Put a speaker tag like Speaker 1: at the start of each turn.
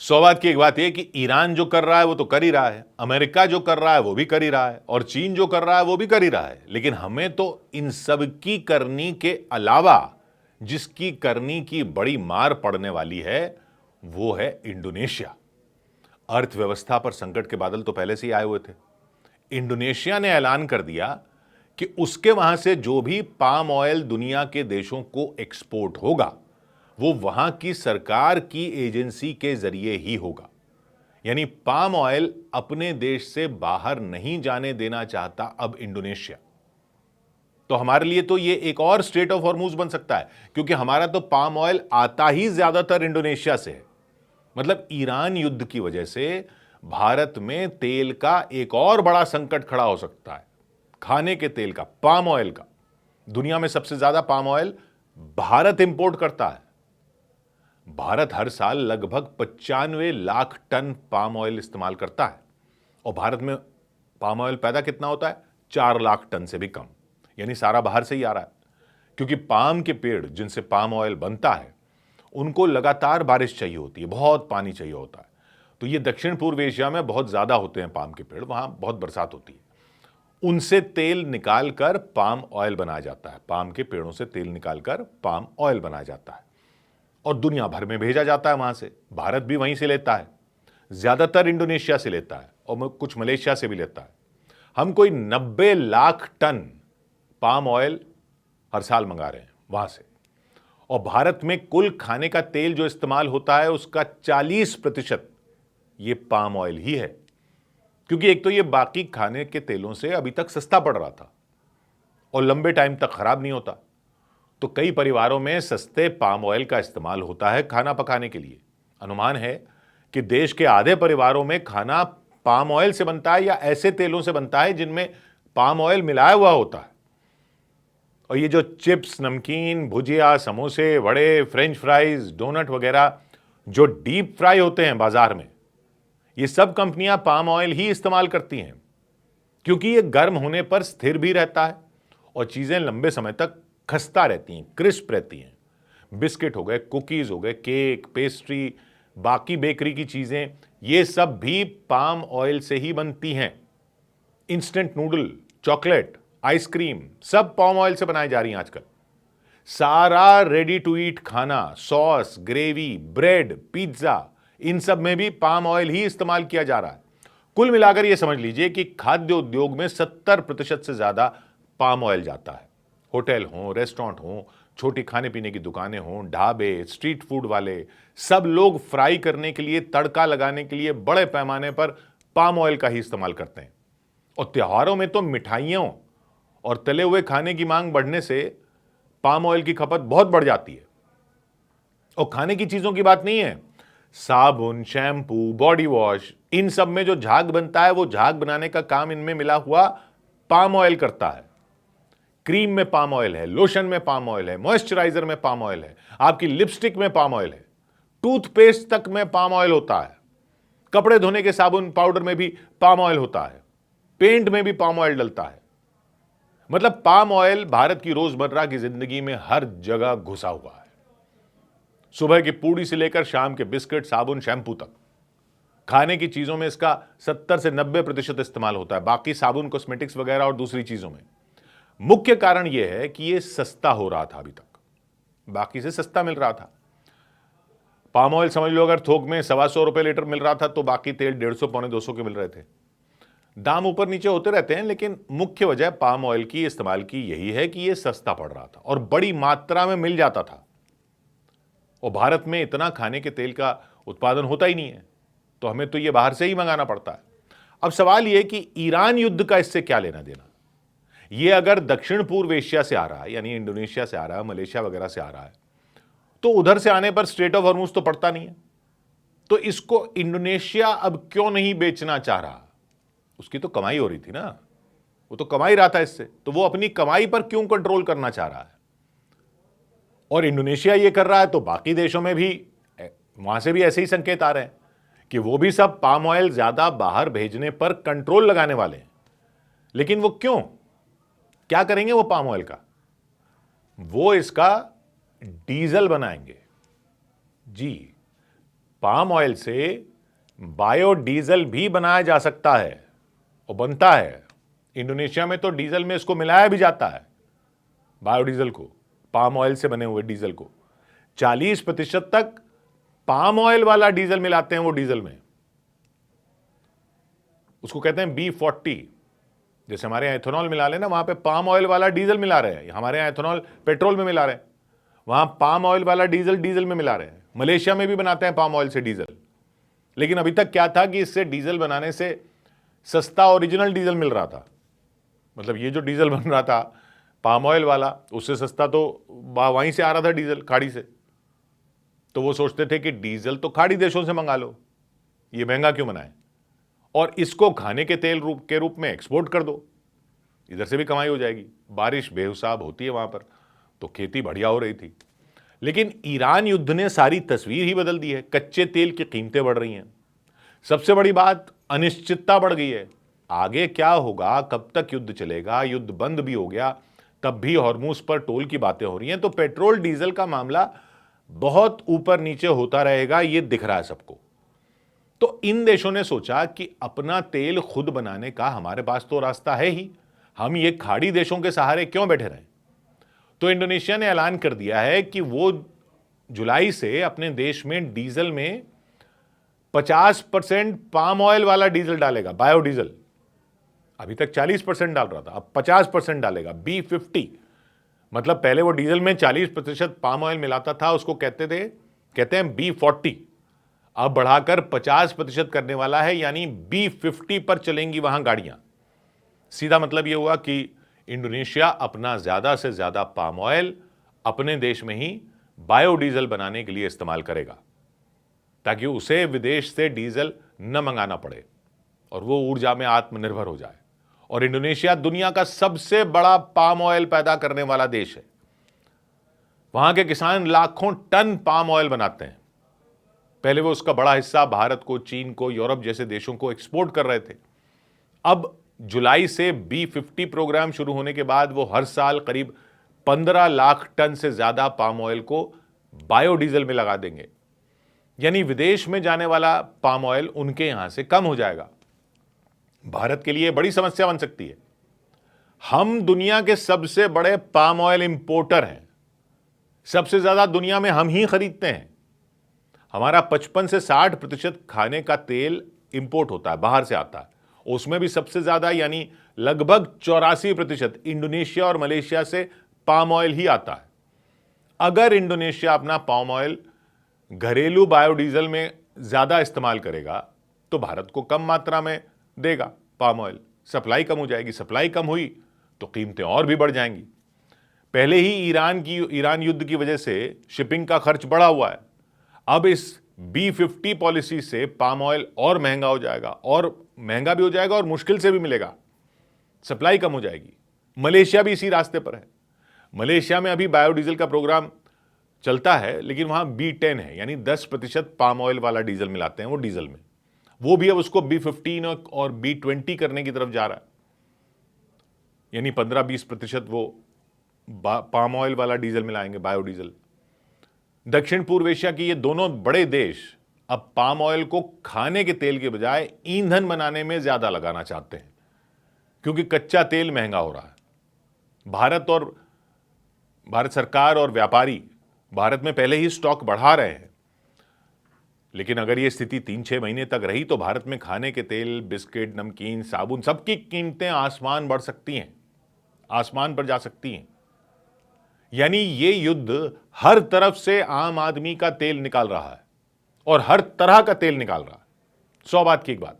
Speaker 1: सौभाग्य की एक बात यह कि ईरान जो कर रहा है वो तो कर ही रहा है, अमेरिका जो कर रहा है वो भी कर ही रहा है, और चीन जो कर रहा है वो भी कर ही रहा है। लेकिन हमें तो इन सब की करनी के अलावा जिसकी करनी की बड़ी मार पड़ने वाली है वो है इंडोनेशिया। अर्थव्यवस्था पर संकट के बादल तो पहले से ही आए हुए थे। इंडोनेशिया ने ऐलान कर दिया कि उसके वहां से जो भी पाम ऑयल दुनिया के देशों को एक्सपोर्ट होगा वो वहां की सरकार की एजेंसी के जरिए ही होगा। यानी पाम ऑयल अपने देश से बाहर नहीं जाने देना चाहता अब इंडोनेशिया। तो हमारे लिए तो ये एक और स्ट्रेट ऑफ हॉर्मूज बन सकता है, क्योंकि हमारा तो पाम ऑयल आता ही ज्यादातर इंडोनेशिया से है। मतलब ईरान युद्ध की वजह से भारत में तेल का एक और बड़ा संकट खड़ा हो सकता है, खाने के तेल का, पाम ऑयल का। दुनिया में सबसे ज्यादा पाम ऑयल भारत इंपोर्ट करता है। भारत हर साल लगभग 95 लाख टन पाम ऑयल इस्तेमाल करता है, और भारत में पाम ऑयल पैदा कितना होता है? 4 लाख टन से भी कम। यानी सारा बाहर से ही आ रहा है, क्योंकि पाम के पेड़ जिनसे पाम ऑयल बनता है उनको लगातार बारिश चाहिए होती है, बहुत पानी चाहिए होता है। तो ये दक्षिण पूर्व एशिया में बहुत ज्यादा होते हैं पाम के पेड़, वहां बहुत बरसात होती है। उनसे तेल निकालकर पाम ऑयल बनाया जाता है, पाम के पेड़ों से तेल निकालकर पाम ऑयल बनाया जाता है और दुनिया भर में भेजा जाता है वहां से। भारत भी वहीं से लेता है, ज्यादातर इंडोनेशिया से लेता है और कुछ मलेशिया से भी लेता है। हम कोई 90 लाख टन पाम ऑयल हर साल मंगा रहे हैं वहां से, और भारत में कुल खाने का तेल जो इस्तेमाल होता है उसका 40% ये पाम ऑयल ही है। क्योंकि एक तो ये बाकी खाने के तेलों से अभी तक सस्ता पड़ रहा था और लंबे टाइम तक खराब नहीं होता। तो कई परिवारों में सस्ते पाम ऑयल का इस्तेमाल होता है खाना पकाने के लिए। अनुमान है कि देश के आधे परिवारों में खाना पाम ऑयल से बनता है या ऐसे तेलों से बनता है जिनमें पाम ऑयल मिलाया हुआ होता है। और ये जो चिप्स, नमकीन, भुजिया, समोसे, वड़े, फ्रेंच फ्राइज, डोनट वगैरह जो डीप फ्राई होते हैं बाजार में, ये सब कंपनियां पाम ऑयल ही इस्तेमाल करती हैं, क्योंकि ये गर्म होने पर स्थिर भी रहता है और चीजें लंबे समय तक खस्ता रहती हैं, क्रिस्प रहती हैं। बिस्किट हो गए, कुकीज हो गए, केक, पेस्ट्री, बाकी बेकरी की चीजें, ये सब भी पाम ऑयल से ही बनती हैं। इंस्टेंट नूडल, चॉकलेट, आइसक्रीम सब पाम ऑयल से बनाई जा रही हैं आजकल। सारा रेडी टू ईट खाना, सॉस, ग्रेवी, ब्रेड, पिज्जा, इन सब में भी पाम ऑयल ही इस्तेमाल किया जा रहा है। कुल मिलाकर यह समझ लीजिए कि खाद्य उद्योग में 70% से ज्यादा पाम ऑयल जाता है। होटल हो, रेस्टोरेंट हो, छोटी खाने पीने की दुकानें हो, ढाबे, स्ट्रीट फूड वाले, सब लोग फ्राई करने के लिए, तड़का लगाने के लिए बड़े पैमाने पर पाम ऑयल का ही इस्तेमाल करते हैं। और त्योहारों में तो मिठाइयों और तले हुए खाने की मांग बढ़ने से पाम ऑयल की खपत बहुत बढ़ जाती है। और खाने की चीजों की बात नहीं है, साबुन, शैम्पू, बॉडी वॉश, इन सब में जो झाग बनता है वो झाग बनाने का काम इनमें मिला हुआ पाम ऑयल करता है। क्रीम में पाम ऑयल है, लोशन में पाम ऑयल है, मॉइस्चराइजर में पाम ऑयल है, आपकी लिपस्टिक में पाम ऑयल है, टूथपेस्ट तक में पाम ऑयल होता है, कपड़े धोने के साबुन पाउडर में भी पाम ऑयल होता है, पेंट में भी पाम ऑयल डलता है। मतलब पाम ऑयल भारत की रोजमर्रा की जिंदगी में हर जगह घुसा हुआ है। सुबह की पूड़ी से लेकर शाम के बिस्किट, साबुन, शैम्पू तक। खाने की चीजों में इसका 70 से 90% इस्तेमाल होता है, बाकी साबुन, कॉस्मेटिक्स वगैरह और दूसरी चीजों में। मुख्य कारण यह है कि यह सस्ता हो रहा था, अभी तक बाकी से सस्ता मिल रहा था। पाम ऑयल समझ लो अगर थोक में 125 रुपए लीटर मिल रहा था तो बाकी तेल 150, पौने 200 के मिल रहे थे। दाम ऊपर नीचे होते रहते हैं, लेकिन मुख्य वजह पाम ऑयल की इस्तेमाल की यही है कि यह सस्ता पड़ रहा था और बड़ी मात्रा में मिल जाता था। और भारत में इतना खाने के तेल का उत्पादन होता ही नहीं है, तो हमें तो यह बाहर से ही मंगाना पड़ता है। अब सवाल यह कि ईरान युद्ध का इससे क्या लेना देना। यह अगर दक्षिण पूर्व एशिया से आ रहा है, यानी इंडोनेशिया से आ रहा है, मलेशिया वगैरह से आ रहा है, तो उधर से आने पर स्ट्रेट ऑफ हॉर्मूज तो पड़ता नहीं है। तो इसको इंडोनेशिया अब क्यों नहीं बेचना चाह रहा? उसकी तो कमाई हो रही थी ना, वो तो कमाई रहा था इससे, तो वो अपनी कमाई पर क्यों कंट्रोल करना चाह रहा है? और इंडोनेशिया ये कर रहा है तो बाकी देशों में भी, वहां से भी ऐसे ही संकेत आ रहे हैं कि वो भी सब पाम ऑयल ज्यादा बाहर भेजने पर कंट्रोल लगाने वाले हैं। लेकिन वो क्यों, क्या करेंगे वो पाम ऑयल का? वो इसका डीजल बनाएंगे। जी, पाम ऑयल से बायोडीजल भी बनाया जा सकता है और बनता है। इंडोनेशिया में तो डीजल में इसको मिलाया भी जाता है, बायोडीजल को, पाम ऑयल से बने हुए डीजल को। 40% तक पाम ऑयल वाला डीजल मिलाते हैं वो डीजल में, उसको कहते हैं B40। जैसे हमारे यहां एथेनॉल मिला लेना, वहां पे पाम ऑयल वाला डीजल मिला रहे हैं। हमारे यहां एथेनॉल पेट्रोल में मिला रहे हैं, वहां पाम ऑयल वाला डीजल डीजल में मिला रहे हैं। मलेशिया में भी बनाते हैं पाम ऑयल से डीजल, लेकिन अभी तक क्या था कि इससे डीजल बनाने से सस्ता ओरिजिनल डीजल मिल रहा था। मतलब ये जो डीजल बन रहा था पाम ऑयल वाला, उससे सस्ता तो वहीं से आ रहा था डीजल, खाड़ी से। तो वो सोचते थे कि डीजल तो खाड़ी देशों से मंगा लो, ये महंगा क्यों बनाए, और इसको खाने के तेल के रूप में एक्सपोर्ट कर दो, इधर से भी कमाई हो जाएगी। बारिश बेहिसाब होती है वहां पर, तो खेती बढ़िया हो रही थी। लेकिन ईरान युद्ध ने सारी तस्वीर ही बदल दी है। कच्चे तेल की कीमतें बढ़ रही हैं। सबसे बड़ी बात, अनिश्चितता बढ़ गई है। आगे क्या होगा, कब तक युद्ध चलेगा, युद्ध बंद भी हो गया तब भी हॉर्मुज पर टोल की बातें हो रही हैं। तो पेट्रोल डीजल का मामला बहुत ऊपर नीचे होता रहेगा, यह दिख रहा है सबको। तो इन देशों ने सोचा कि अपना तेल खुद बनाने का हमारे पास तो रास्ता है ही, हम ये खाड़ी देशों के सहारे क्यों बैठे रहें। तो इंडोनेशिया ने ऐलान कर दिया है कि वो जुलाई से अपने देश में डीजल में 50% पाम ऑयल वाला डीजल डालेगा, बायोडीजल। अभी तक 40% डाल रहा था, अब 50% डालेगा, B50। मतलब पहले वो डीजल में 40% पाम ऑयल मिलाता था, उसको कहते हैं B40। अब बढ़ाकर 50% करने वाला है, यानी B50 पर चलेंगी वहां गाड़ियां। सीधा मतलब यह हुआ कि इंडोनेशिया अपना ज्यादा से ज्यादा पाम ऑयल अपने देश में ही बायोडीजल बनाने के लिए इस्तेमाल करेगा, ताकि उसे विदेश से डीजल न मंगाना पड़े और वो ऊर्जा में आत्मनिर्भर हो जाए। और इंडोनेशिया दुनिया का सबसे बड़ा पाम ऑयल पैदा करने वाला देश है। वहां के किसान लाखों टन पाम ऑयल बनाते हैं। पहले वो उसका बड़ा हिस्सा भारत को, चीन को, यूरोप जैसे देशों को एक्सपोर्ट कर रहे थे। अब जुलाई से B50 प्रोग्राम शुरू होने के बाद वो हर साल करीब 15 लाख टन से ज्यादा पाम ऑयल को बायोडीजल में लगा देंगे, यानी विदेश में जाने वाला पाम ऑयल उनके यहां से कम हो जाएगा। भारत के लिए बड़ी समस्या बन सकती है। हम दुनिया के सबसे बड़े पाम ऑयल इंपोर्टर हैं, सबसे ज्यादा दुनिया में हम ही खरीदते हैं। हमारा 55 से 60% खाने का तेल इंपोर्ट होता है, बाहर से आता है। उसमें भी सबसे ज्यादा यानी लगभग 84% इंडोनेशिया और मलेशिया से पाम ऑयल ही आता है। अगर इंडोनेशिया अपना पाम ऑयल घरेलू बायोडीजल में ज्यादा इस्तेमाल करेगा तो भारत को कम मात्रा में देगा पाम ऑयल, सप्लाई कम हो जाएगी। सप्लाई कम हुई तो कीमतें और भी बढ़ जाएंगी। पहले ही ईरान युद्ध की वजह से शिपिंग का खर्च बढ़ा हुआ है। अब इस B50 पॉलिसी से पाम ऑयल और महंगा हो जाएगा, और महंगा भी हो जाएगा और मुश्किल से भी मिलेगा, सप्लाई कम हो जाएगी। मलेशिया भी इसी रास्ते पर है। मलेशिया में अभी बायोडीजल का प्रोग्राम चलता है, लेकिन वहां B10 है, यानी 10% पाम ऑयल वाला डीजल मिलाते हैं वो डीजल में। वो भी अब उसको B15 और B20 करने की तरफ जा रहा है, यानी 15-20% वो पाम ऑयल वाला डीजल मिलाएंगे, बायोडीजल। दक्षिण पूर्व एशिया के ये दोनों बड़े देश अब पाम ऑयल को खाने के तेल के बजाय ईंधन बनाने में ज्यादा लगाना चाहते हैं, क्योंकि कच्चा तेल महंगा हो रहा है। भारत सरकार और व्यापारी भारत में पहले ही स्टॉक बढ़ा रहे हैं, लेकिन अगर यह स्थिति 3-6 महीने तक रही तो भारत में खाने के तेल, बिस्किट, नमकीन, साबुन, सबकी कीमतें आसमान बढ़ सकती हैं, आसमान पर जा सकती हैं। यानी ये युद्ध हर तरफ से आम आदमी का तेल निकाल रहा है और हर तरह का तेल निकाल रहा है। 100 बात की एक बात।